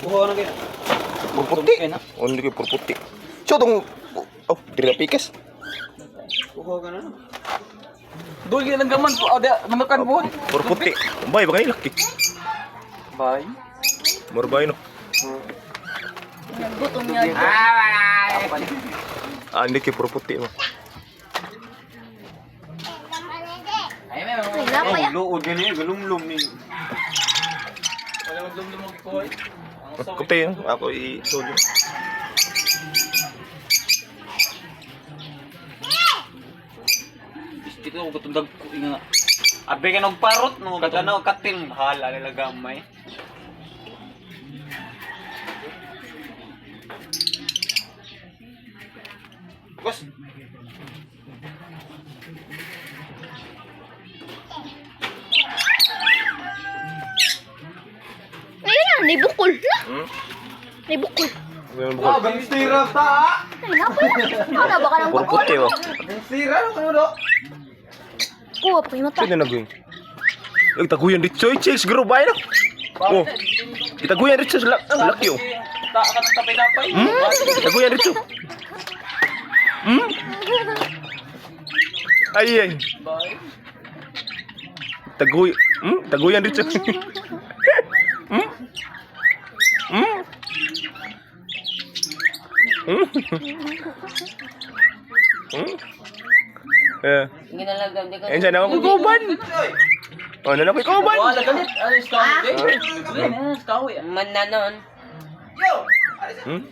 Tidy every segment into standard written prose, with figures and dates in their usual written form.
Buho na kayo. Purputi. Hindi kayo purputi. So, itong... Oh, dira pikes. Buho ka na. Doon yung nanggaman po. Manukan po. Purputi. Bay, baka ilaki. Bay. Morbay, no? Nagbutong niya. Ah, hindi kayo purputi, no? Wala pa yan. Luod yan eh. Galumlum ni. Wala maglumlum mo kikoy. Kote, no? Ako i-solyo. Dito ako katundag ko nga. Abe ka ng parot no. Kagana katil. Bahala nila gamay. Bus. Ayun na, nibukol na. Hmm? Nibukol. Ganun Ah, ba? gangstira ta. Ay, napa yan. Ano ba ka ng bukol? Purputi, oh. Gangstira no kuno do. Kuha pa yung mata. Sino na gawin? Taguyan dito, chicks, grubay, no? Oh, itaguyan dito sa laki, oh. Ta ka ng tapay-tapay. Taguyan dito. Hmm? Ay, ay. Bay. Taguyan dito. Hmm? Hmm? Hmm? Hmm? Ayun siya naman kukuban. Oh, ano na kukuban? Wala galit. Ano yung skawi? Galit na, skawi. Man na nun. Hmm?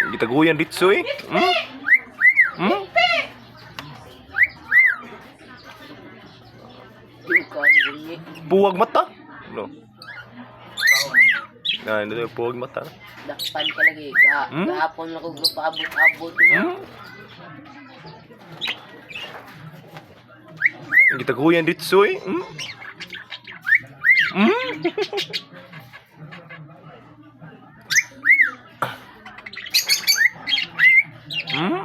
Gitaguyan dito, eh. Hmm? Hmm? Buwag mata? No. Nah, hindi buwag mata. Dakpan ka lagi. Hmm? Gahapon ako grupo abot-abot. Hmm? Gitaguyan dito, eh. Hmm? Hmm? Hmm?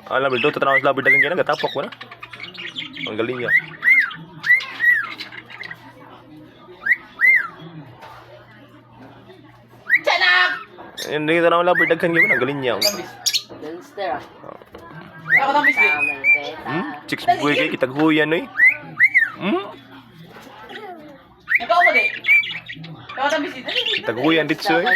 Alam mo, ito tanawang labid na ganyan, gatapok ko na. Ang galing niya. Hindi tanawang labid na ganyan, ang galing niya. Dunster. Ako tambis din. Hmm? Chicks buhay kayo, kitaguyan, eh. Hmm? Ikaw ba di? Ikaw tambis din. Kitaguyan dito, eh.